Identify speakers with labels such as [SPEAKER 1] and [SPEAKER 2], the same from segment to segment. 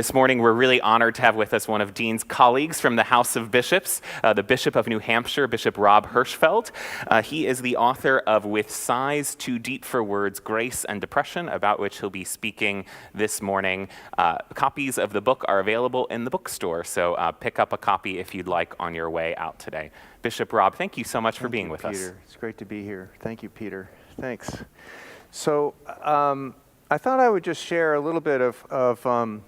[SPEAKER 1] This morning, we're really honored to have with us one of Dean's colleagues from the House of Bishops, the Bishop of New Hampshire, Bishop Rob Hirschfeld. He is the author of With Sighs Too Deep for Words, Grace and Depression, about which he'll be speaking this morning. Copies of the book are available in the bookstore, so pick up a copy if you'd like on your way out today. Bishop Rob, thank you so much for being with us.
[SPEAKER 2] Peter. It's great to be here. Thank you, Peter. Thanks. So I thought I would just share a little bit of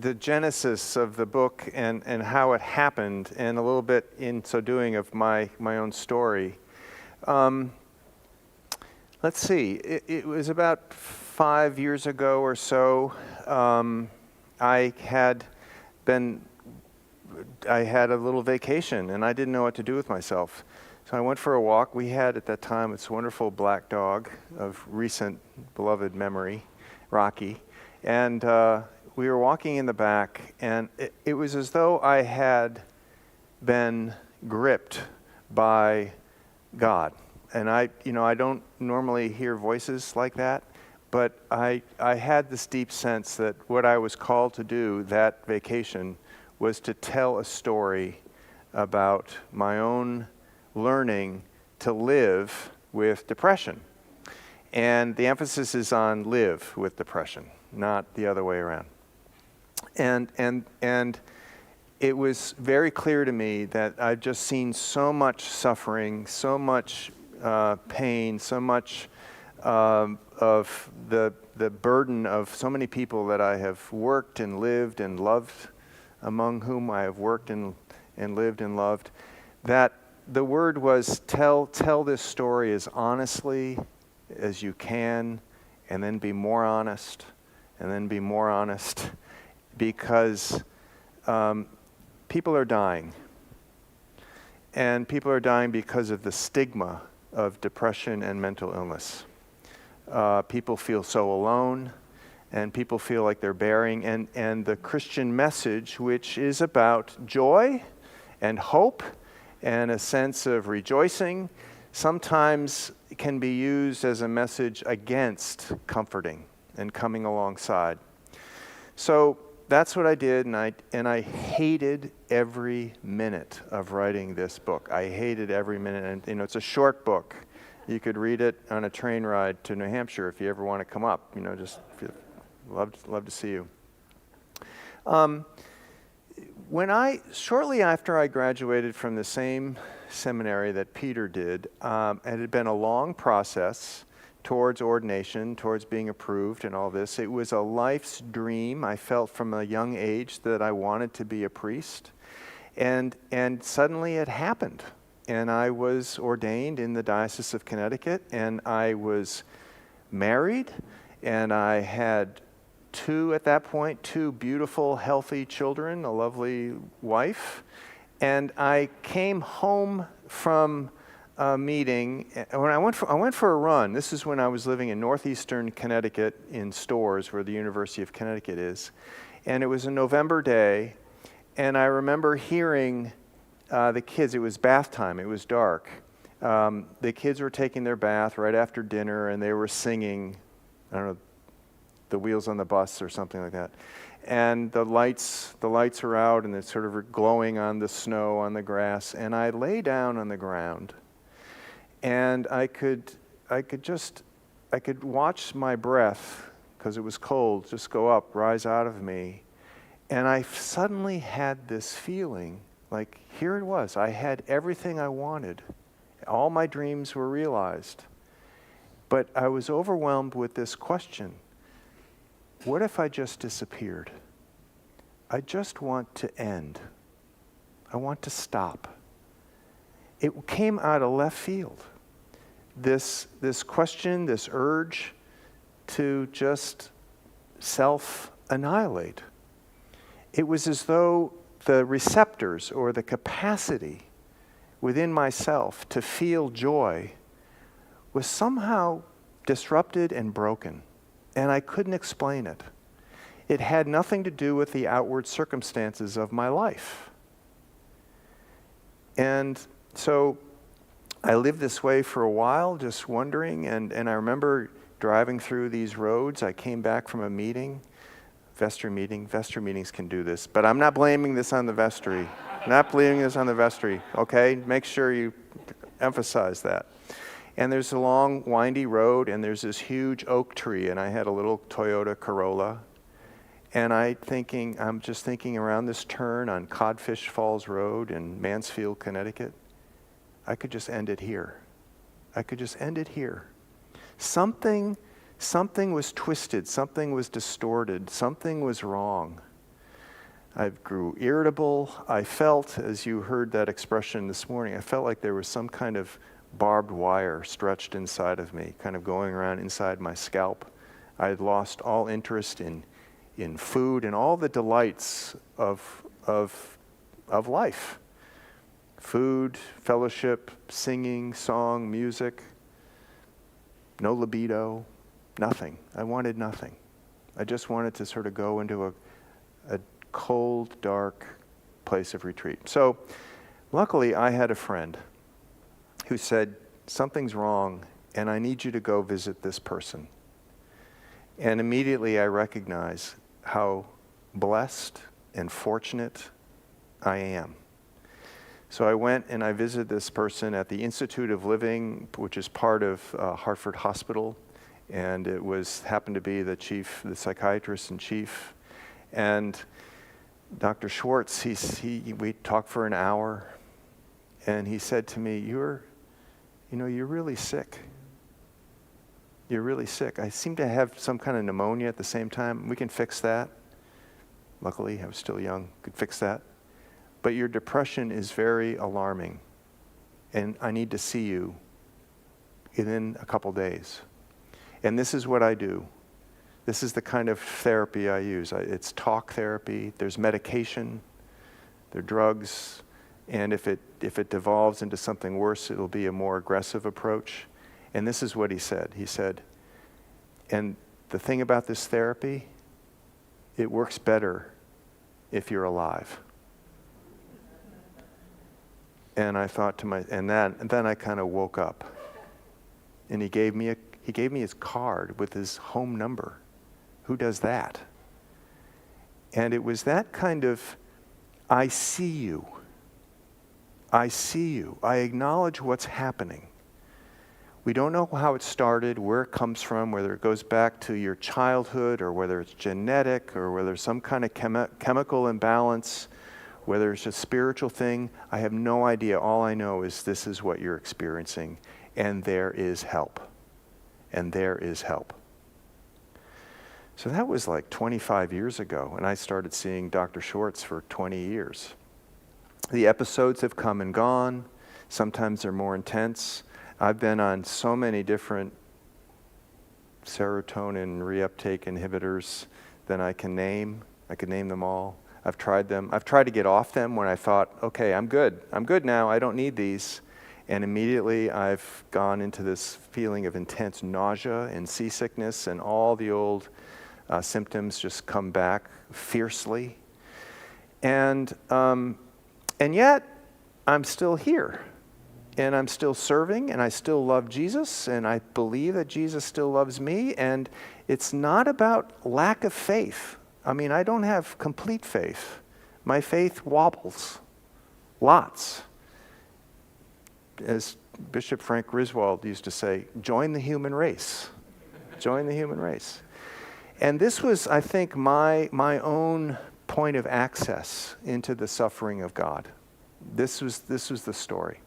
[SPEAKER 2] the genesis of the book and how it happened, and a little bit in so doing of my own story. Let's see, it was about 5 years ago or so. I had a little vacation and I didn't know what to do with myself. So I went for a walk. We had at that time this wonderful black dog of recent beloved memory, Rocky, and we were walking in the back, and it was as though I had been gripped by God. And I don't normally hear voices like that, but I had this deep sense that what I was called to do that vacation was to tell a story about my own learning to live with depression. And the emphasis is on live with depression, not the other way around. And it was very clear to me that I've just seen so much suffering, so much pain, so much of the burden of so many people that I have worked and lived and loved, among whom I have worked and lived and loved, that the word was tell this story as honestly as you can, and then be more honest, and then be more honest, because people are dying. And people are dying because of the stigma of depression and mental illness. People feel so alone, and people feel like they're bearing, and the Christian message, which is about joy and hope and a sense of rejoicing, sometimes can be used as a message against comforting and coming alongside. So that's what I did, and I hated every minute of writing this book. I hated every minute, and it's a short book. You could read it on a train ride to New Hampshire if you ever want to come up. Just love to see you. Shortly after I graduated from the same seminary that Peter did, it had been a long process towards ordination, towards being approved and all this. It was a life's dream. I felt from a young age that I wanted to be a priest. And suddenly it happened. And I was ordained in the Diocese of Connecticut, and I was married, and I had at that point, two beautiful, healthy children, a lovely wife. And I came home from a meeting. When I went for a run. This is when I was living in northeastern Connecticut in Storrs, where the University of Connecticut is. And it was a November day, and I remember hearing the kids. It was bath time. It was dark. The kids were taking their bath right after dinner, and they were singing, I don't know, The Wheels on the Bus or something like that. And the lights are out, and it's sort of glowing on the snow, on the grass. And I lay down on the ground, and I could watch my breath, because it was cold, just go up, rise out of me. And I suddenly had this feeling, like here it was. I had everything I wanted. All my dreams were realized. But I was overwhelmed with this question. What if I just disappeared? I just want to end. I want to stop. It came out of left field. This question, this urge to just self-annihilate. It was as though the receptors or the capacity within myself to feel joy was somehow disrupted and broken. And I couldn't explain it. It had nothing to do with the outward circumstances of my life. And so I lived this way for a while, just wondering, and I remember driving through these roads. I came back from a meeting Vestry meeting. Vestry meetings can do this, but I'm not blaming this on the vestry. Not blaming this on the vestry, okay? Make sure you emphasize that. And there's a long, windy road, and there's this huge oak tree, and I had a little Toyota Corolla. And I'm just thinking around this turn on Codfish Falls Road in Mansfield, Connecticut, I could just end it here. I could just end it here. Something was twisted, something was distorted, something was wrong. I grew irritable. I felt, as you heard that expression this morning, I felt like there was some kind of barbed wire stretched inside of me, kind of going around inside my scalp. I had lost all interest in food and all the delights of life. Food, fellowship, singing, song, music. No libido, nothing. I wanted nothing. I just wanted to sort of go into a cold, dark place of retreat. So luckily I had a friend who said, something's wrong and I need you to go visit this person. And immediately I recognized how blessed and fortunate I am. So I went and I visited this person at the Institute of Living, which is part of Hartford Hospital, and it happened to be the psychiatrist in chief. And Dr. Schwartz, we talked for an hour, and he said to me, you're really sick. You're really sick. I seem to have some kind of pneumonia at the same time. We can fix that. Luckily, I was still young, could fix that. But your depression is very alarming, and I need to see you within a couple days. And this is what I do. This is the kind of therapy I use. It's talk therapy. There's medication. There are drugs. And if it devolves into something worse, it'll be a more aggressive approach. And this is what he said. He said, and the thing about this therapy, it works better if you're alive. And I thought to and then I kind of woke up. And he gave me his card with his home number. Who does that? And it was that kind of, I see you. I see you. I acknowledge what's happening. We don't know how it started, where it comes from, whether it goes back to your childhood or whether it's genetic or whether some kind of chemical imbalance, whether it's a spiritual thing. I have no idea. All I know is this is what you're experiencing, and there is help. And there is help. So that was like 25 years ago, and I started seeing Dr. Schwartz for 20 years. The episodes have come and gone. Sometimes they're more intense. I've been on so many different serotonin reuptake inhibitors than I can name. I could name them all. I've tried them. I've tried to get off them when I thought, okay, I'm good. I'm good now. I don't need these. And immediately I've gone into this feeling of intense nausea and seasickness, and all the old symptoms just come back fiercely. And yet, I'm still here. And I'm still serving, and I still love Jesus, and I believe that Jesus still loves me. And it's not about lack of faith. I mean, I don't have complete faith. My faith wobbles. Lots. As Bishop Frank Griswold used to say, join the human race. Join the human race. And this was, I think, my own point of access into the suffering of God. This was the story.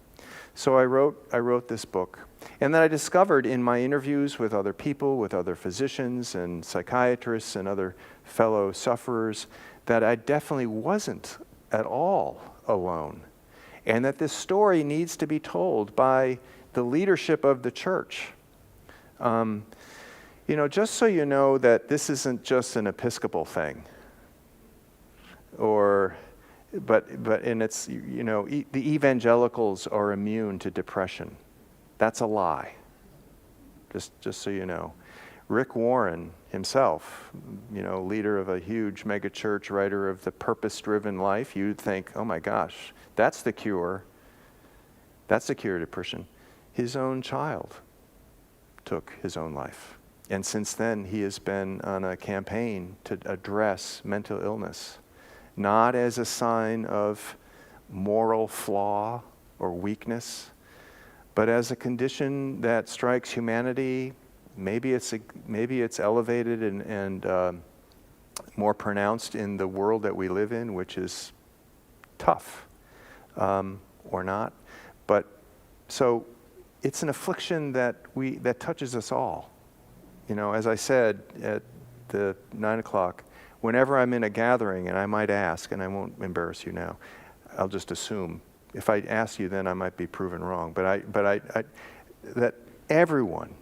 [SPEAKER 2] So I wrote this book. And then I discovered in my interviews with other people, with other physicians and psychiatrists and other fellow sufferers, that I definitely wasn't at all alone. And that this story needs to be told by the leadership of the church. Just so you know that this isn't just an Episcopal thing. But it's, the evangelicals are immune to depression. That's a lie. Just so you know. Rick Warren himself, leader of a huge megachurch, writer of The Purpose-Driven Life, you'd think, oh my gosh, that's the cure. That's the cure to depression. His own child took his own life. And since then, he has been on a campaign to address mental illness, not as a sign of moral flaw or weakness, but as a condition that strikes humanity. Maybe it's elevated and more pronounced in the world that we live in, which is tough, or not. But so it's an affliction that touches us all. You know, as I said at the 9 o'clock, whenever I'm in a gathering, and I might ask, and I won't embarrass you now, I'll just assume. If I ask you, then I might be proven wrong. But that everyone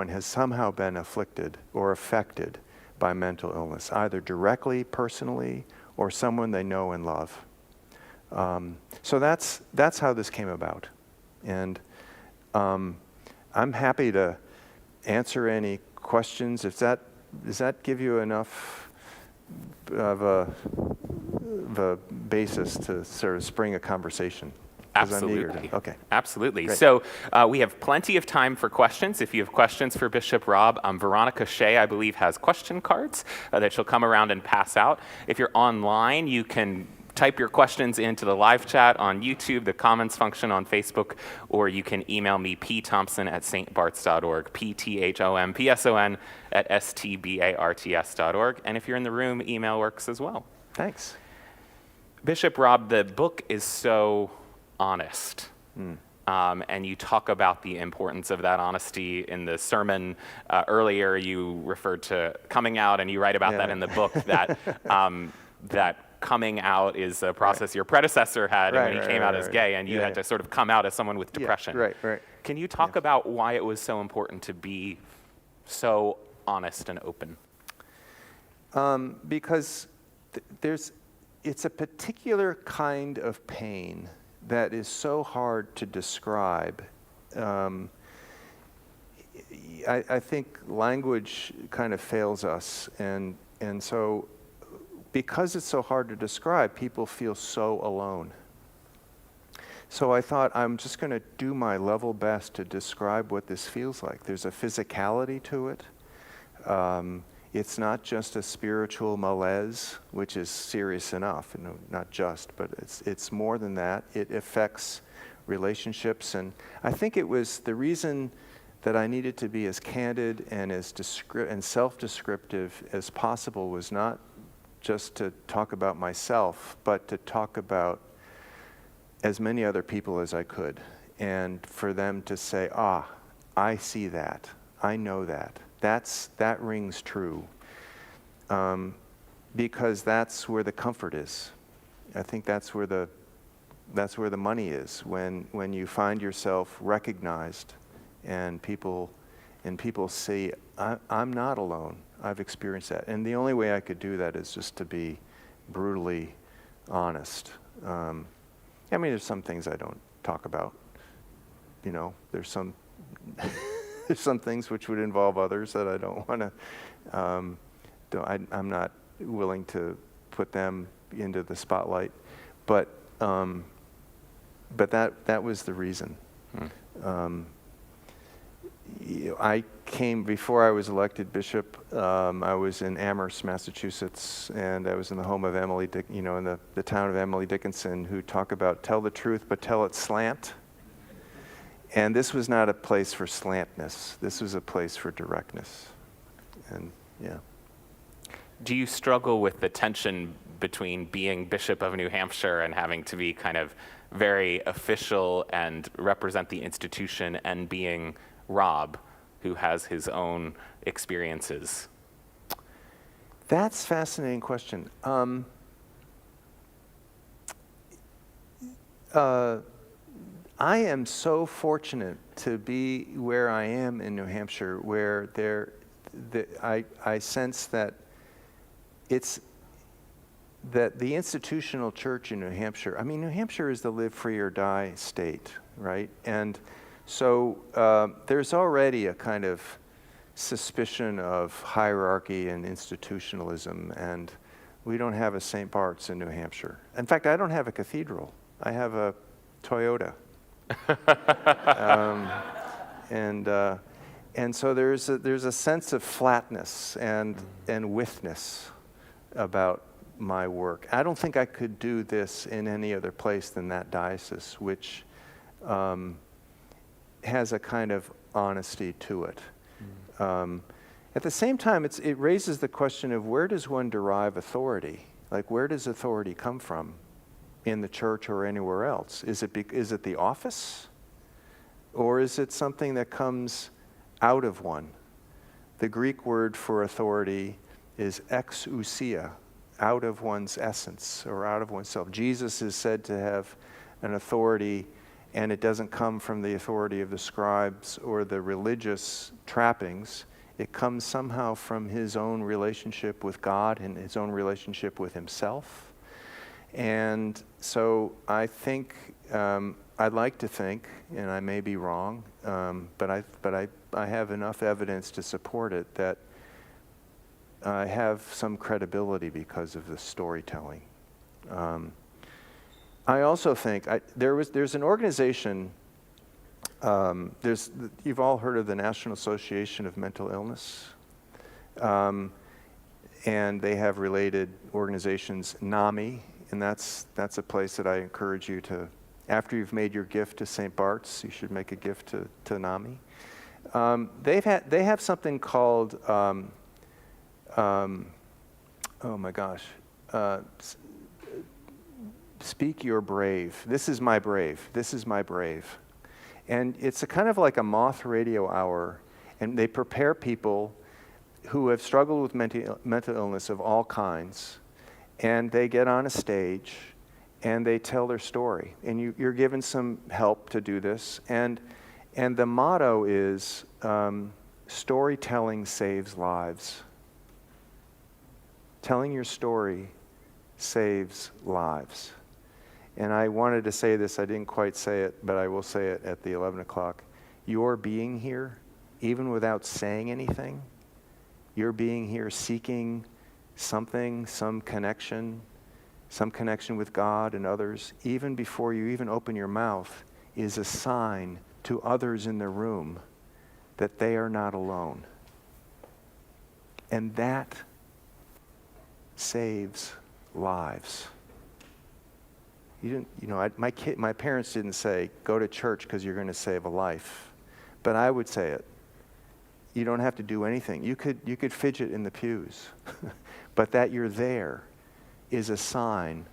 [SPEAKER 2] has somehow been afflicted or affected by mental illness, either directly, personally, or someone they know and love. So that's how this came about. And I'm happy to answer any questions. Does that give you enough of a basis to sort of spring a conversation?
[SPEAKER 1] Absolutely.
[SPEAKER 2] Okay.
[SPEAKER 1] Absolutely.
[SPEAKER 2] Great.
[SPEAKER 1] So we have plenty of time for questions. If you have questions for Bishop Rob, Veronica Shea, I believe, has question cards that she'll come around and pass out. If you're online, you can type your questions into the live chat on YouTube, the comments function on Facebook, or you can email me, pthompson@stbarts.org, pthompson@stbarts.org. And if you're in the room, email works as well.
[SPEAKER 2] Thanks.
[SPEAKER 1] Bishop Rob, the book is so honest. And you talk about the importance of that honesty in the sermon. Earlier, you referred to coming out, and you write about that in the book, that that coming out is a process your predecessor had when he came out as gay, and you had to sort of come out as someone with depression.
[SPEAKER 2] Right.
[SPEAKER 1] Can you talk about why it was so important to be so honest and open?
[SPEAKER 2] Because it's a particular kind of pain that is so hard to describe. I think language kind of fails us, and so because it's so hard to describe, people feel so alone. So I thought, I'm just going to do my level best to describe what this feels like. There's a physicality to it. It's not just a spiritual malaise, which is serious enough, not just, but it's more than that. It affects relationships, and I think it was the reason that I needed to be as candid and as self-descriptive as possible was not just to talk about myself, but to talk about as many other people as I could, and for them to say, I see that, I know that. That rings true, because that's where the comfort is. I think that's where the money is, when you find yourself recognized, and people see, I'm not alone. I've experienced that, and the only way I could do that is just to be brutally honest. I mean, there's some things I don't talk about. You know, there's some. There's some things which would involve others that I don't want to. I'm not willing to put them into the spotlight, but that was the reason. I came before I was elected bishop. I was in Amherst, Massachusetts, and I was in the home of Emily, in the town of Emily Dickinson, who talk about tell the truth but tell it slant. And this was not a place for slantness. This was a place for directness. And
[SPEAKER 1] Do you struggle with the tension between being Bishop of New Hampshire and having to be kind of very official and represent the institution, and being Rob, who has his own experiences?
[SPEAKER 2] That's a fascinating question. I am so fortunate to be where I am in New Hampshire, where I sense that that the institutional church in New Hampshire, I mean, New Hampshire is the live free or die state, right? And so there's already a kind of suspicion of hierarchy and institutionalism, and we don't have a St. Bart's in New Hampshire. In fact, I don't have a cathedral. I have a And so there's a sense of flatness and withness about my work. I don't think I could do this in any other place than that diocese, which has a kind of honesty to it. At the same time, it raises the question of where does one derive authority? Like, where does authority come from in the church or anywhere else? Is it the office? Or is it something that comes out of one? The Greek word for authority is exousia, out of one's essence or out of oneself. Jesus is said to have an authority, and it doesn't come from the authority of the scribes or the religious trappings. It comes somehow from his own relationship with God and his own relationship with himself. And so I think, I'd like to think, and I may be wrong, but I have enough evidence to support it, that I have some credibility because of the storytelling. I also think there's an organization. You've all heard of the National Association of Mental Illness, and they have related organizations, NAMI, and that's a place that I encourage you to. After you've made your gift to St. Bart's, you should make a gift to NAMI. They have something called oh my gosh, Speak Your Brave. This is my brave. This is my brave. And it's a kind of like a moth radio hour, and they prepare people who have struggled with mental illness of all kinds, and they get on a stage and they tell their story. And you're given some help to do this. And the motto is, storytelling saves lives. Telling your story saves lives. And I wanted to say this, I didn't quite say it, but I will say it at the 11 o'clock. Your being here, even without saying anything, your being here seeking something, some connection with God and others, even before you even open your mouth, is a sign to others in the room that they are not alone. And that saves lives. My parents didn't say, go to church because you're going to save a life. But I would say it. You don't have to do anything. You could fidget in the pews. But that you're there is a sign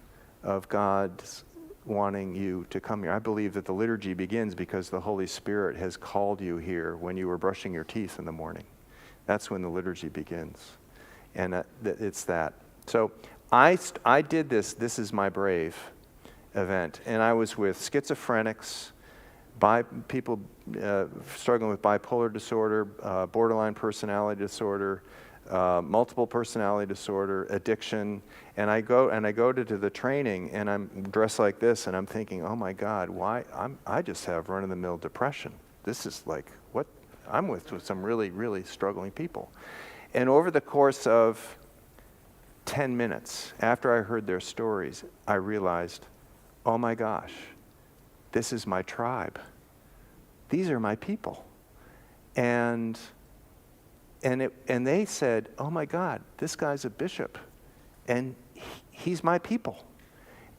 [SPEAKER 2] of God's wanting you to come here. I believe that the liturgy begins because the Holy Spirit has called you here when you were brushing your teeth in the morning. That's when the liturgy begins. And it's that. So I did this is my brave event, and I was with schizophrenics, people struggling with bipolar disorder, borderline personality disorder, multiple personality disorder, addiction, and I go to the training, and I'm dressed like this, and I'm thinking, oh my God, why I just have run-of-the-mill depression. This is like what I'm with some really, really struggling people. And over the course of 10 minutes after I heard their stories, I realized, oh my gosh, this is my tribe. These are my people. And they said, oh my God, this guy's a bishop, and he's my people.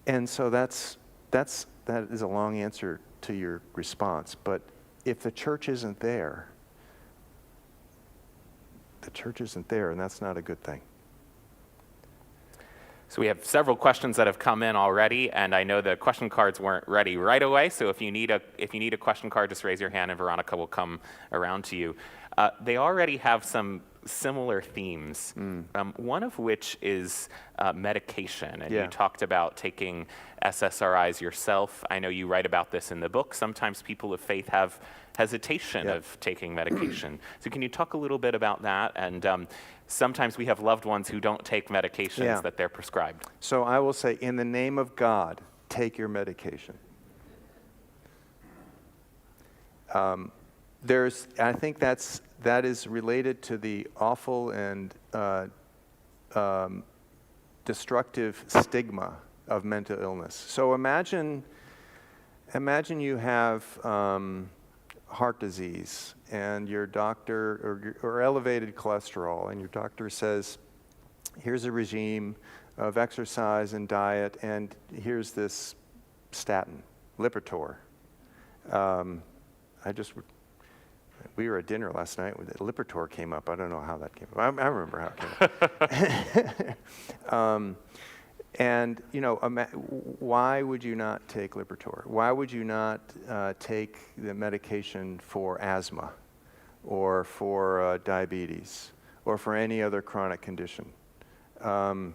[SPEAKER 2] And so that is a long answer to your response. But if the church isn't there, and that's not a good thing.
[SPEAKER 1] So we have several questions that have come in already, and I know the question cards weren't ready right away. So if you need a question card, just raise your hand, and Veronica will come around to you. They already have some similar themes. One of which is medication, and you talked about taking SSRIs yourself. I know you write about this in the book. Sometimes people of faith have hesitation of taking medication. So can you talk a little bit about that? And sometimes we have loved ones who don't take medications that they're prescribed.
[SPEAKER 2] So I will say, in the name of God, take your medication. I think that is related to the awful and destructive stigma of mental illness. So imagine you have heart disease and your doctor, or elevated cholesterol, and your doctor says, here's a regime of exercise and diet, and here's this statin, Lipitor. We were at dinner last night when Lipitor came up. I don't know how that came up. I remember how it came up. And, why would you not take Lipitor? Why would you not take the medication for asthma or for diabetes or for any other chronic condition? I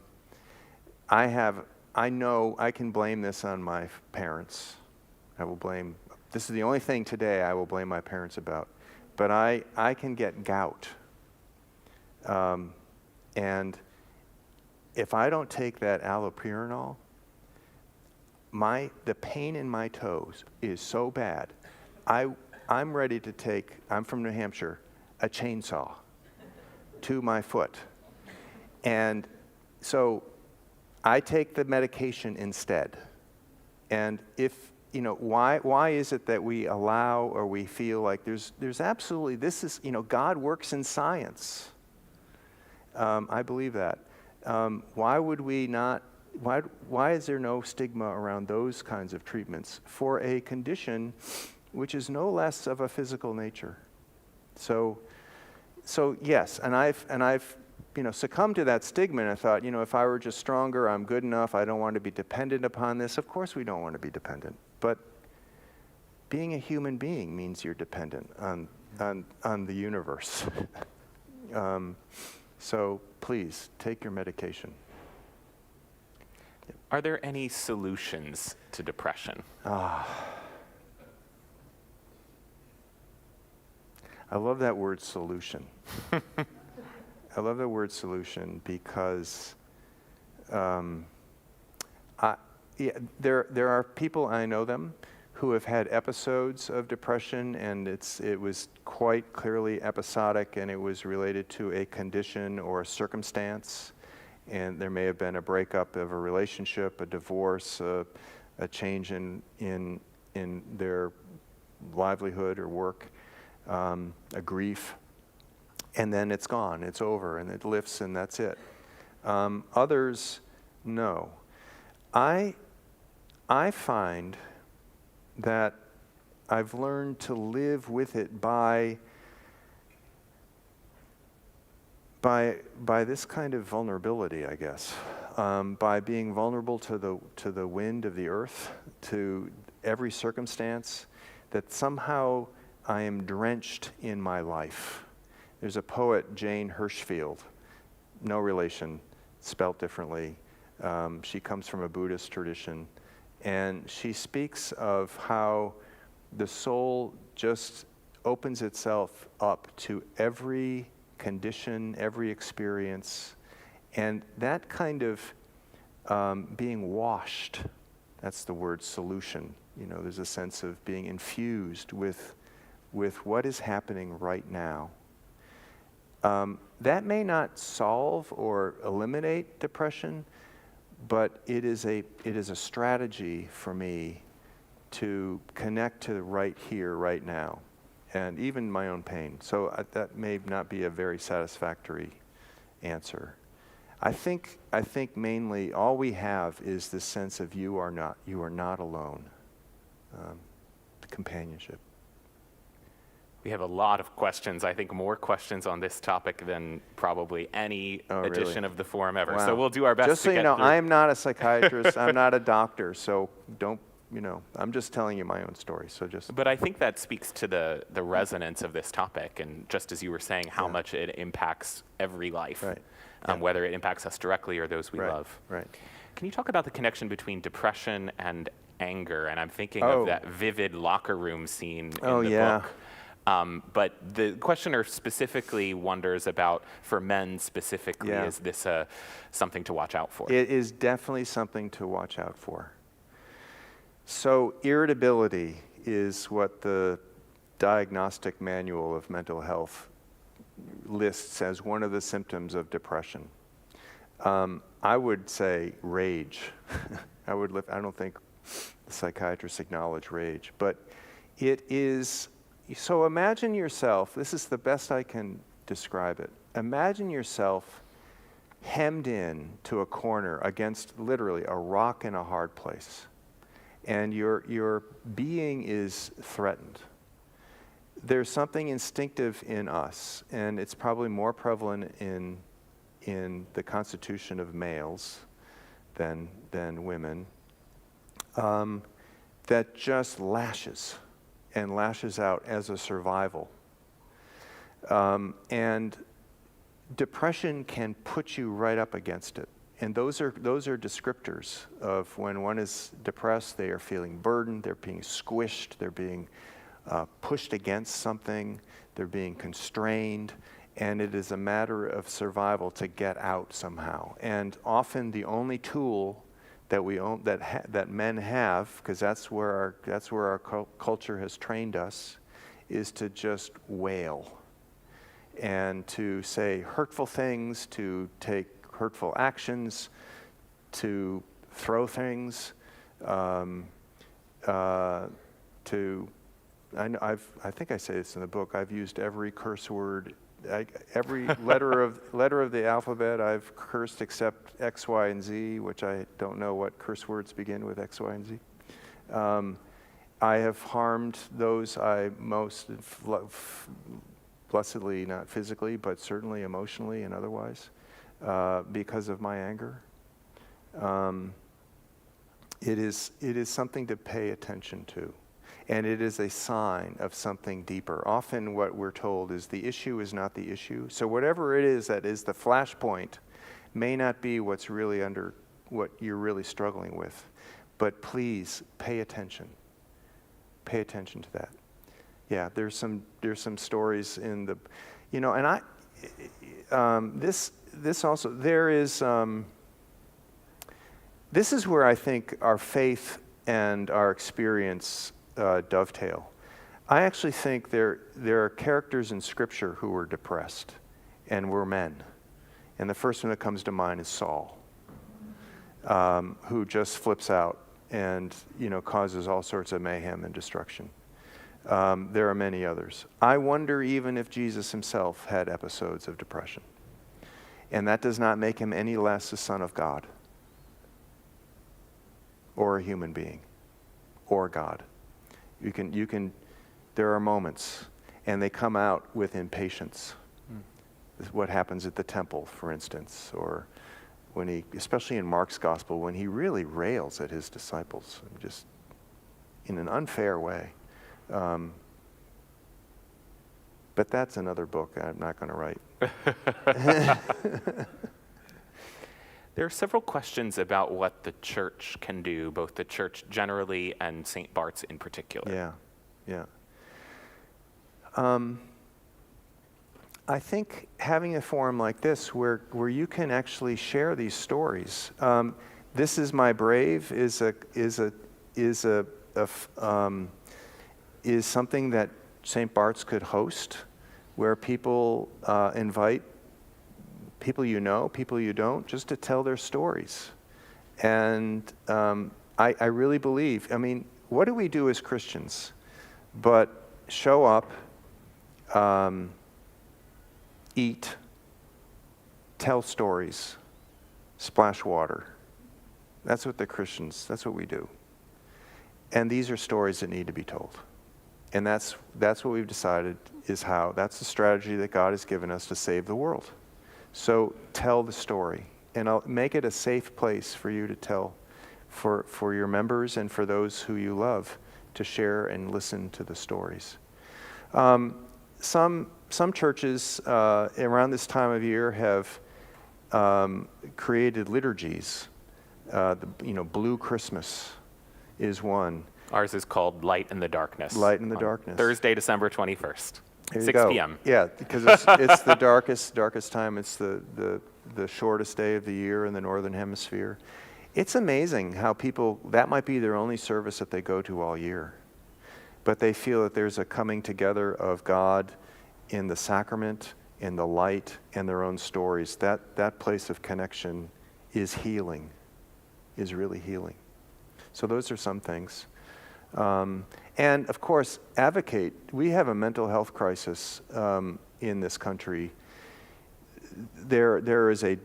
[SPEAKER 2] know I can blame this on my parents. This is the only thing today I will blame my parents about. But I can get gout. And if I don't take that allopurinol, the pain in my toes is so bad. I'm ready to take, I'm from New Hampshire, a chainsaw to my foot. And so I take the medication instead. And why is it that we allow, or we feel like there's absolutely, God works in science. I believe that. Why would we not, why is there no stigma around those kinds of treatments for a condition which is no less of a physical nature? So yes, and I've succumbed to that stigma, and I thought, if I were just stronger, I'm good enough, I don't want to be dependent upon this. Of course we don't want to be dependent, but being a human being means you're dependent on the universe. So please, take your medication.
[SPEAKER 1] Are there any solutions to depression?
[SPEAKER 2] I love that word solution. I love the word solution because there are people, I know them, who have had episodes of depression, and it was quite clearly episodic, and it was related to a condition or a circumstance, and there may have been a breakup of a relationship, a divorce, a change in their livelihood or work, a grief, and then it's gone, it's over, and it lifts, and that's it. Others, no. I find that I've learned to live with it by this kind of vulnerability, I guess, by being vulnerable to the wind of the earth, to every circumstance, that somehow I am drenched in my life. There's a poet, Jane Hirschfeld, no relation, spelt differently. She comes from a Buddhist tradition. And she speaks of how the soul just opens itself up to every condition, every experience. And that kind of being washed, that's the word solution. There's a sense of being infused with what is happening right now. That may not solve or eliminate depression, but it is a strategy for me to connect to the right here, right now, and even my own pain. So that may not be a very satisfactory answer. I think mainly all we have is this sense of you are not alone, companionship.
[SPEAKER 1] We have a lot of questions. I think more questions on this topic than probably any edition of the forum ever.
[SPEAKER 2] Wow.
[SPEAKER 1] So we'll do our best
[SPEAKER 2] just
[SPEAKER 1] to get
[SPEAKER 2] so you know,
[SPEAKER 1] through.
[SPEAKER 2] I am not a psychiatrist. I'm not a doctor. So don't, I'm just telling you my own story. So just.
[SPEAKER 1] But I think that speaks to the resonance of this topic, and just as you were saying, how much it impacts every life,
[SPEAKER 2] right.
[SPEAKER 1] Whether it impacts us directly or those we love.
[SPEAKER 2] Right.
[SPEAKER 1] Can you talk about the connection between depression and anger? And I'm thinking of that vivid locker room scene in the book. But the questioner specifically wonders about, for men specifically, is this something to watch out for?
[SPEAKER 2] It is definitely something to watch out for. So irritability is what the Diagnostic Manual of Mental Health lists as one of the symptoms of depression. I would say rage. I don't think the psychiatrists acknowledge rage, but it is. So imagine yourself, this is the best I can describe it. Imagine yourself hemmed in to a corner against literally a rock in a hard place. And your being is threatened. There's something instinctive in us, and it's probably more prevalent in the constitution of males than women, that just lashes out as a survival. And depression can put you right up against it. And those are descriptors of when one is depressed. They are feeling burdened, they're being squished, they're being pushed against something, they're being constrained, and it is a matter of survival to get out somehow. And often the only tool that that men have, because that's where our culture has trained us, is to just wail and to say hurtful things, to take hurtful actions, to throw things, I think I say this in the book. I've used every curse word, every letter of the alphabet I've cursed except X, Y, and Z, which I don't know what curse words begin with X, Y, and Z. I have harmed those I most blessedly, not physically, but certainly emotionally and otherwise, because of my anger. It is something to pay attention to. And it is a sign of something deeper. Often what we're told is the issue is not the issue. So whatever it is that is the flashpoint may not be what you're really struggling with. But please pay attention. Pay attention to that. Yeah, there's some stories in the, and this also, there is, this is where I think our faith and our experience dovetail. I actually think there are characters in Scripture who were depressed and were men. And the first one that comes to mind is Saul, who just flips out and causes all sorts of mayhem and destruction. There are many others. I wonder even if Jesus himself had episodes of depression. And that does not make him any less a son of God or a human being or God. There are moments, and they come out with impatience. This is what happens at the temple, for instance, or when especially in Mark's gospel, when he really rails at his disciples, just in an unfair way. But that's another book I'm not going to write.
[SPEAKER 1] There are several questions about what the church can do, both the church generally and St. Bart's in particular.
[SPEAKER 2] Yeah. I think having a forum like this where you can actually share these stories. This Is My Brave is something that St. Bart's could host, where people invite people people you don't, just to tell their stories. And I really believe, what do we do as Christians but show up, eat, tell stories, splash water. That's what we do. And these are stories that need to be told. And that's what we've decided that's the strategy that God has given us to save the world. So tell the story, and I'll make it a safe place for you to tell, for your members and for those who you love to share and listen to the stories. Some churches around this time of year have created liturgies. Blue Christmas is one.
[SPEAKER 1] Ours is called Light in the Darkness.
[SPEAKER 2] Light in the Darkness.
[SPEAKER 1] Thursday, December 21st.
[SPEAKER 2] There you
[SPEAKER 1] 6
[SPEAKER 2] go.
[SPEAKER 1] p.m.
[SPEAKER 2] Yeah, because it's the darkest time. It's the shortest day of the year in the Northern Hemisphere. It's amazing how that might be their only service that they go to all year. But they feel that there's a coming together of God in the sacrament, in the light, and their own stories. That place of connection is healing, is really healing. So those are some things. And of course, advocate. We have a mental health crisis in this country. There is a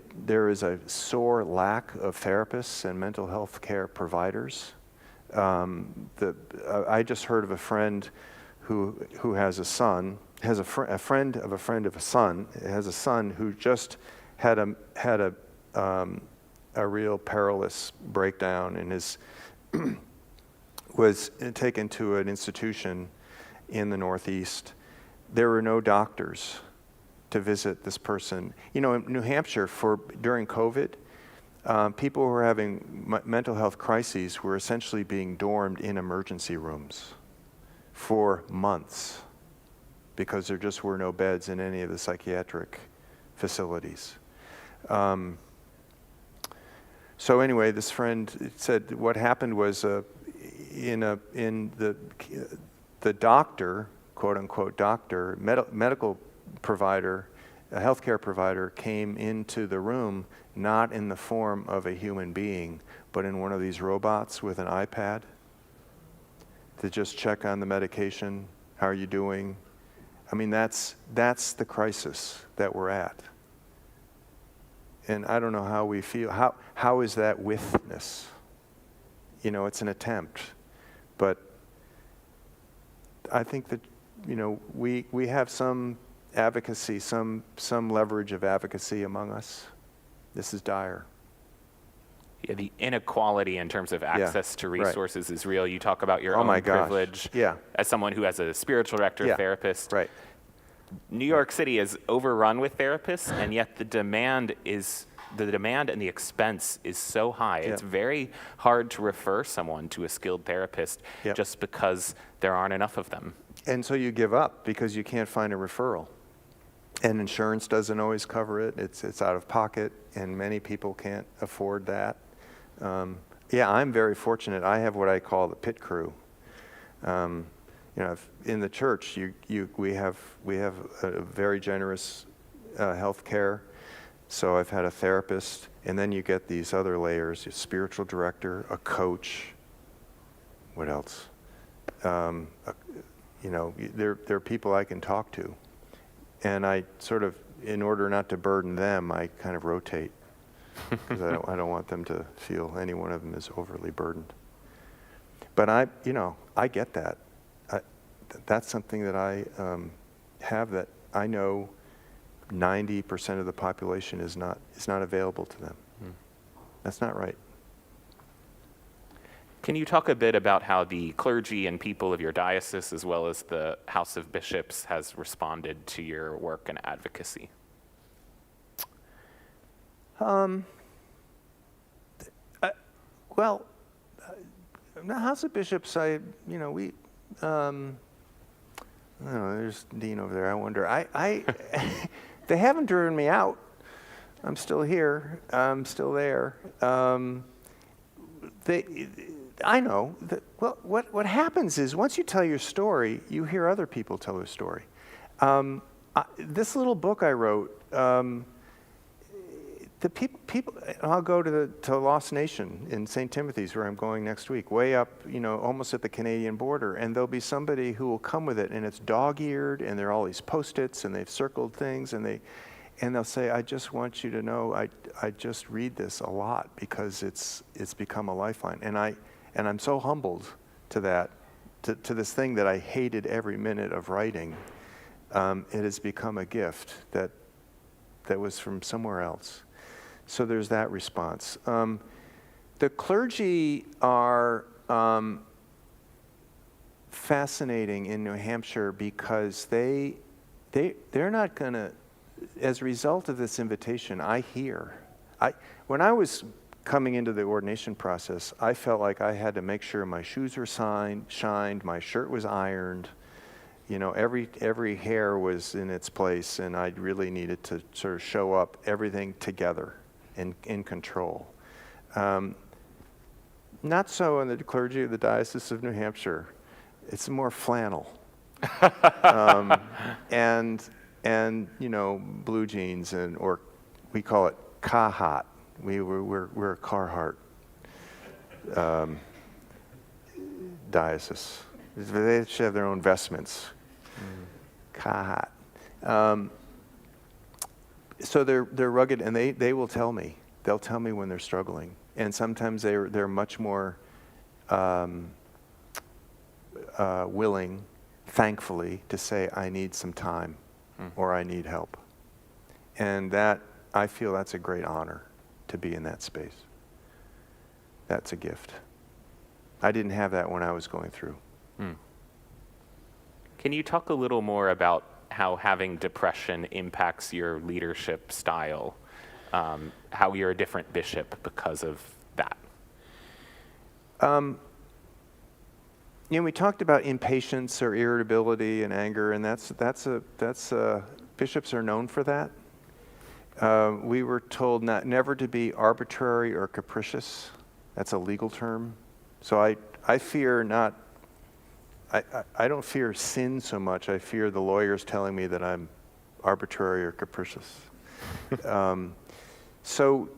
[SPEAKER 2] sore lack of therapists and mental health care providers. I just heard of a friend who has a son, has a friend of a friend of a son, has a son who just had a real perilous breakdown and was taken to an institution in the Northeast. There were no doctors to visit this person. You know, in New Hampshire, during COVID, people who were having mental health crises were essentially being dormed in emergency rooms for months because there just were no beds in any of the psychiatric facilities. So anyway, this friend said what happened was the doctor, quote unquote doctor, medical provider, a healthcare provider came into the room not in the form of a human being, but in one of these robots with an iPad to just check on the medication. How are you doing? I mean, that's the crisis that we're at. And I don't know how we feel. How is that witness? You know, it's an attempt. But I think that, you know, we have some advocacy, some leverage of advocacy among us. This is dire.
[SPEAKER 1] Yeah, the inequality in terms of access to resources is real. You talk about your own privilege as someone who has a spiritual director, therapist.
[SPEAKER 2] Right.
[SPEAKER 1] New York City is overrun with therapists, and yet the demand and the expense is so high. It's very hard to refer someone to a skilled therapist just because there aren't enough of them.
[SPEAKER 2] And so you give up because you can't find a referral. And insurance doesn't always cover it. It's out of pocket, and many people can't afford that. I'm very fortunate. I have what I call the pit crew. You know, in the church, we have a very generous health care. So I've had a therapist, and then you get these other layers: a spiritual director, a coach. What else? You know, there are people I can talk to, and I sort of, in order not to burden them, I kind of rotate because I don't want them to feel any one of them is overly burdened. But I get that. That's something that I have that I know 90% of the population is not available to them. That's not right.
[SPEAKER 1] Can you talk a bit about how the clergy and people of your diocese, as well as the House of Bishops, has responded to your work and advocacy?
[SPEAKER 2] Well, the House of Bishops, we. I don't know, there's Dean over there. I wonder. They haven't driven me out. I'm still here. I'm still there. I know that. Well, what happens is once you tell your story, you hear other people tell their story. This little book I wrote. The people. I'll go to Lost Nation in St. Timothy's, where I'm going next week, way up, almost at the Canadian border, and there'll be somebody who will come with it, and it's dog-eared, and there are all these Post-its, and they've circled things, and they'll say, "I just want you to know, I just read this a lot because it's become a lifeline," and I'm so humbled to that, to this thing that I hated every minute of writing. It has become a gift that was from somewhere else. So there's that response. The clergy are fascinating in New Hampshire because they're not going to, as a result of this invitation, when I was coming into the ordination process, I felt like I had to make sure my shoes were shined, my shirt was ironed, every hair was in its place, and I really needed to sort of show up everything together. In control. Not so in the clergy of the Diocese of New Hampshire. It's more flannel. And blue jeans, or we call it Carhartt. We're Carhartt diocese. They should have their own vestments. God. So they're rugged, and they will tell me. They'll tell me when they're struggling, and sometimes they're much more willing, thankfully, to say, I need some time, or I need help. And that, I feel that's a great honor to be in that space. That's a gift. I didn't have that when I was going through.
[SPEAKER 1] Can you talk a little more about how having depression impacts your leadership style? How you're a different bishop because of that?
[SPEAKER 2] We talked about impatience or irritability and anger, and that's bishops are known for that. We were told never to be arbitrary or capricious. That's a legal term. So I fear not. I don't fear sin so much. I fear the lawyers telling me that I'm arbitrary or capricious. So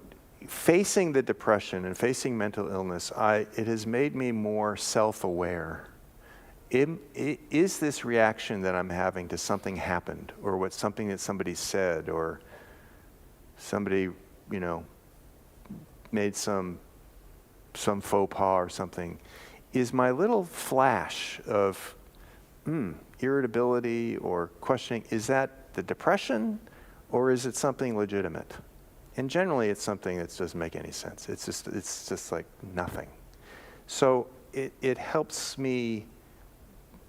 [SPEAKER 2] facing the depression and facing mental illness, it has made me more self-aware. Is this reaction that I'm having to something happened, or something that somebody said, or somebody, made some faux pas or something? Is my little flash of irritability or questioning, is that the depression, or is it something legitimate? And generally, it's something that doesn't make any sense. It's just like nothing. So it helps me.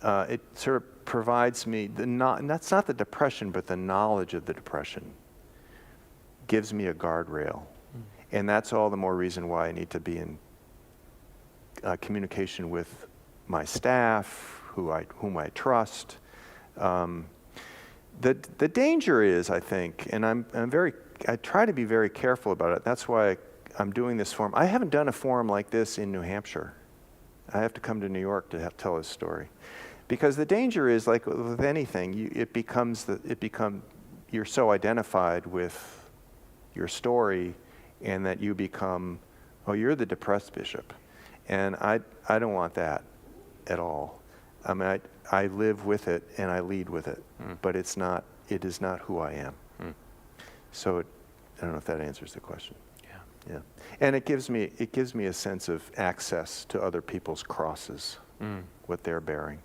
[SPEAKER 2] It sort of provides me and that's not the depression, but the knowledge of the depression gives me a guardrail, and that's all the more reason why I need to be in communication with my staff, whom I trust. The danger is, I think, and I try to be very careful about it. That's why I'm doing this forum. I haven't done a forum like this in New Hampshire. I have to come to New York to tell this story, because the danger is, like with anything, you're so identified with your story, and that you become, you're the depressed bishop. And I don't want that at all. I mean, I live with it and I lead with it, but it is not who I am. So I don't know if that answers the question. Yeah. And it gives me a sense of access to other people's crosses, what they're bearing.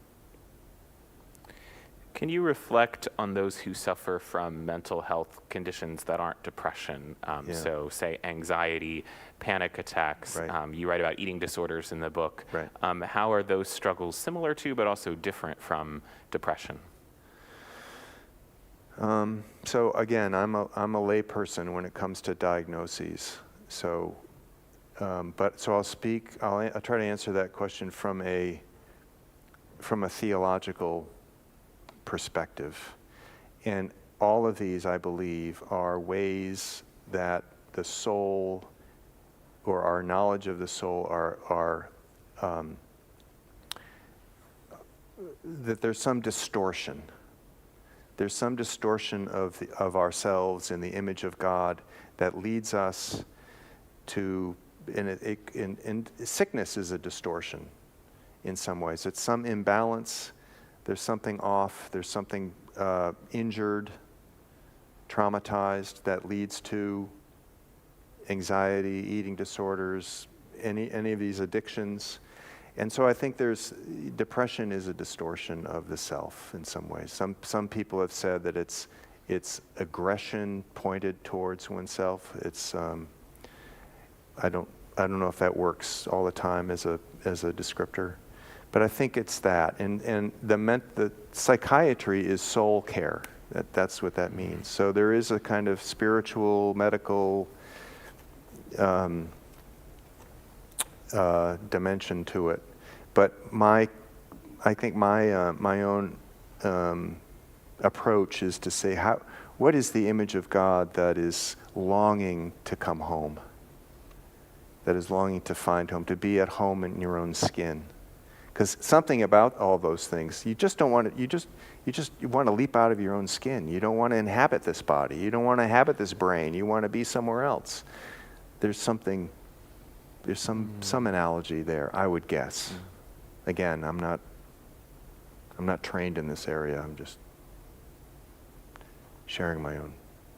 [SPEAKER 1] Can you reflect on those who suffer from mental health conditions that aren't depression? So say anxiety, panic attacks.
[SPEAKER 2] Right.
[SPEAKER 1] You write about eating disorders in the book.
[SPEAKER 2] Right.
[SPEAKER 1] How are those struggles similar to, but also different from depression?
[SPEAKER 2] So again, I'm a lay person when it comes to diagnoses. So, I'll try to answer that question from a theological perspective. And all of these, I believe, are ways that the soul, or our knowledge of the soul, are that there's some distortion. There's some distortion of ourselves in the image of God that leads us to, and sickness is a distortion in some ways. It's some imbalance. There's something off. There's something injured, traumatized, that leads to anxiety, eating disorders, any of these addictions. And so I think depression is a distortion of the self in some ways. Some people have said that it's aggression pointed towards oneself. It's I don't know if that works all the time as a descriptor, but I think it's that. And the psychiatry is soul care. That's what that means. So there is a kind of spiritual, medical dimension to it, but I think my own approach is to say, what is the image of God that is longing to come home, that is longing to find home, to be at home in your own skin? Because something about all those things, you just don't want to. You want to leap out of your own skin. You don't want to inhabit this body. You don't want to inhabit this brain. You want to be somewhere else. There's some analogy there, I would guess. Again, I'm not trained in this area. I'm just sharing my own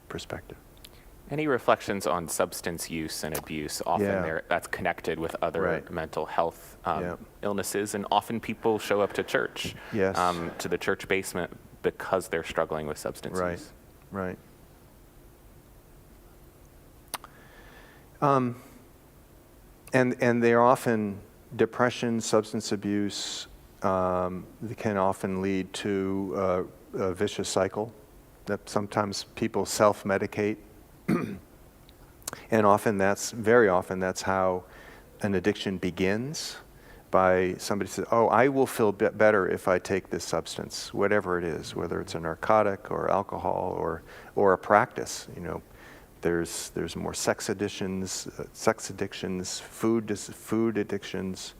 [SPEAKER 2] perspective.
[SPEAKER 1] Any reflections on substance use and abuse? Often
[SPEAKER 2] Yeah.
[SPEAKER 1] that's connected with other
[SPEAKER 2] Right.
[SPEAKER 1] mental health
[SPEAKER 2] Yeah.
[SPEAKER 1] illnesses, and often people show up to church,
[SPEAKER 2] Yes.
[SPEAKER 1] to the church basement because they're struggling with substance
[SPEAKER 2] Right.
[SPEAKER 1] use.
[SPEAKER 2] Right. And they're often depression, substance abuse. They can often lead to a vicious cycle that sometimes people self-medicate. And very often that's how an addiction begins, by somebody says, oh, I will feel better if I take this substance, whatever it is, whether it's a narcotic or alcohol or a practice. There's more sex addictions, food addictions,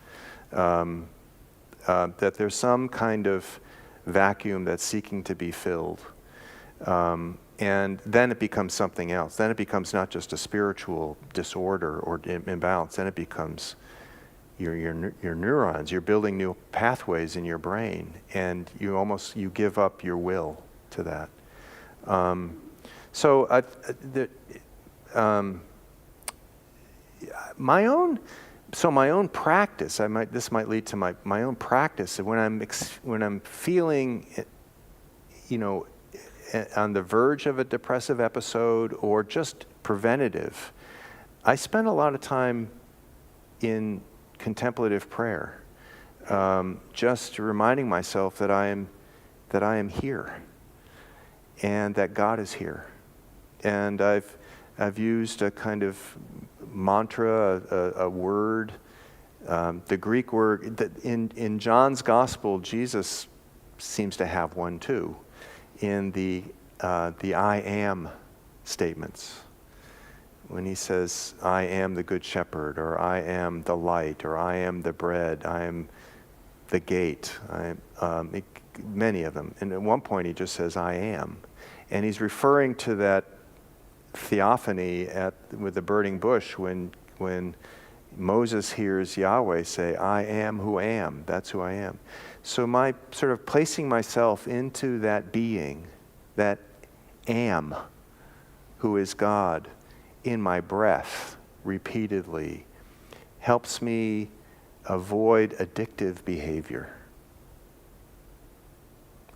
[SPEAKER 2] that there's some kind of vacuum that's seeking to be filled. And then it becomes something else. Then it becomes not just a spiritual disorder or imbalance. Then it becomes your neurons. You're building new pathways in your brain, and you give up your will to that. My own practice. This might lead to my own practice. When I'm feeling, on the verge of a depressive episode or just preventative, I spend a lot of time in contemplative prayer, just reminding myself that I am here, and that God is here. And I've used a kind of mantra, a word, the Greek word that in John's Gospel, Jesus seems to have one too, in the I am statements. When he says, I am the good shepherd, or I am the light, or I am the bread, I am the gate, many of them. And at one point he just says, I am. And he's referring to that theophany with the burning bush when Moses hears Yahweh say, I am who am, that's who I am. So my sort of placing myself into that being, that am, who is God, in my breath repeatedly, helps me avoid addictive behavior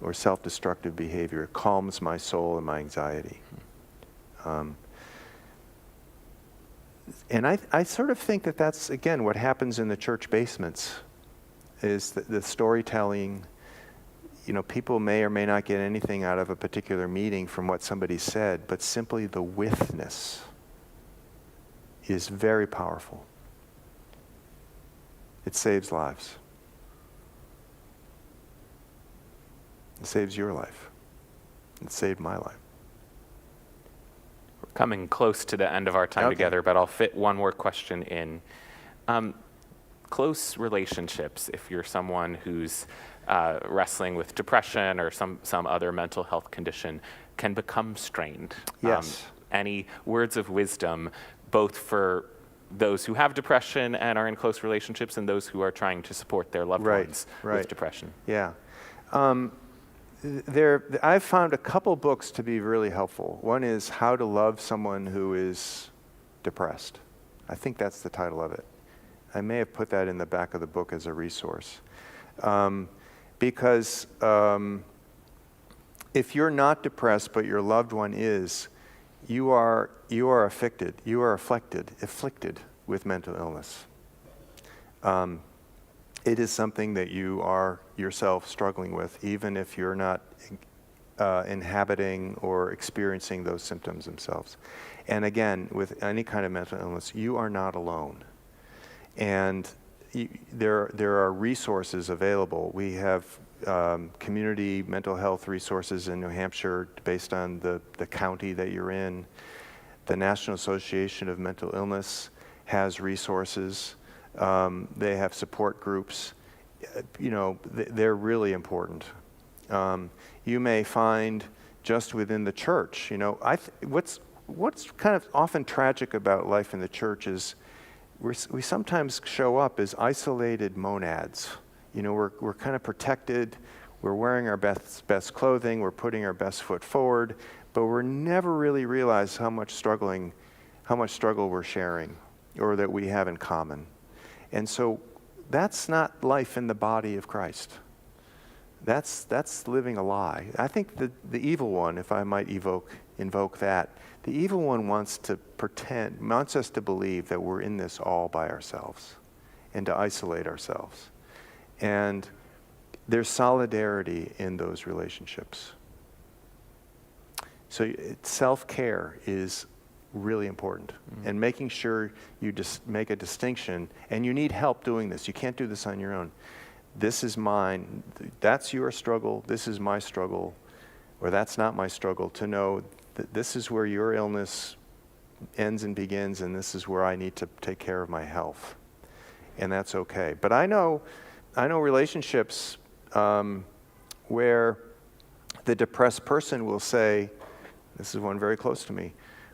[SPEAKER 2] or self-destructive behavior. It calms my soul and my anxiety. And I sort of think that that's, again, what happens in the church basements, is the storytelling. People may or may not get anything out of a particular meeting from what somebody said, but simply the witness is very powerful. It saves lives. It saves your life. It saved my life.
[SPEAKER 1] We're coming close to the end of our time together, but I'll fit one more question in. Close relationships, if you're someone who's wrestling with depression or some other mental health condition, can become strained.
[SPEAKER 2] Yes.
[SPEAKER 1] Any words of wisdom, both for those who have depression and are in close relationships and those who are trying to support their loved ones with depression?
[SPEAKER 2] Yeah. I've found a couple books to be really helpful. One is How to Love Someone Who is Depressed. I think that's the title of it. I may have put that in the back of the book as a resource. Because if you're not depressed but your loved one is, you are afflicted with mental illness. It is something that you are yourself struggling with, even if you're not inhabiting or experiencing those symptoms themselves. And again, with any kind of mental illness, you are not alone. And there are resources available. We have community mental health resources in New Hampshire based on the county that you're in. The National Association of Mental Illness has resources. They have support groups. They're really important. You may find just within the church, what's kind of often tragic about life in the church is we sometimes show up as isolated monads we're kind of protected. We're wearing our best clothing. We're putting our best foot forward, but we're never really realize how much struggle we're sharing, or that we have in common. And so that's not life in the body of Christ. That's living a lie. I think the evil one, if I might invoke that, the evil one wants us to believe that we're in this all by ourselves and to isolate ourselves. And there's solidarity in those relationships. So self-care is really important. And making sure you just make a distinction, and you need help doing this. You can't do this on your own. This is mine. That's your struggle. This is my struggle. Or that's not my struggle. To know that this is where your illness ends and begins, and this is where I need to take care of my health. And that's okay. But I know relationships where the depressed person will say, this is one very close to me,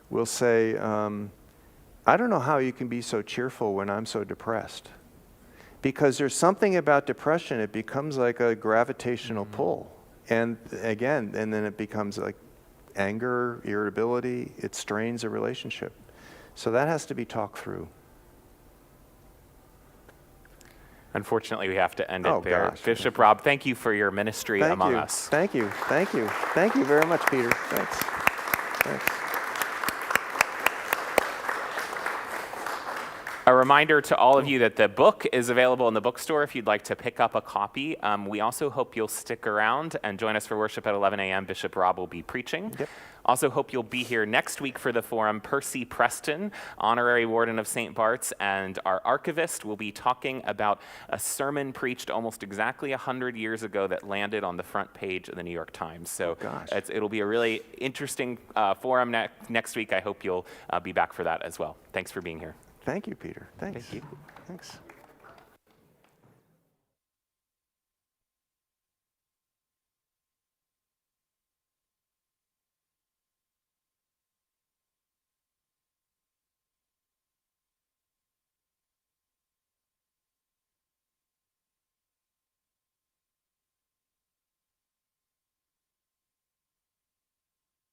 [SPEAKER 2] will say, I don't know how you can be so cheerful when I'm so depressed. Because there's something about depression, it becomes like a gravitational pull. And again, and then it becomes like anger, irritability, it strains a relationship. So that has to be talked through.
[SPEAKER 1] Unfortunately, we have to end it there.
[SPEAKER 2] Gosh.
[SPEAKER 1] Bishop Rob, thank you for your ministry among us.
[SPEAKER 2] Thank you. Thank you very much, Peter. Thanks.
[SPEAKER 1] A reminder to all of you that the book is available in the bookstore if you'd like to pick up a copy. We also hope you'll stick around and join us for worship at 11 a.m. Bishop Rob will be preaching.
[SPEAKER 2] Yep.
[SPEAKER 1] Also hope you'll be here next week for the forum. Percy Preston, honorary warden of St. Bart's, and our archivist will be talking about a sermon preached almost exactly 100 years ago that landed on the front page of the New York Times. So it'll be a really interesting forum next week. I hope you'll be back for that as well. Thanks for being here.
[SPEAKER 2] Thank you, Peter. Thanks.
[SPEAKER 1] Thank you.
[SPEAKER 2] Thanks.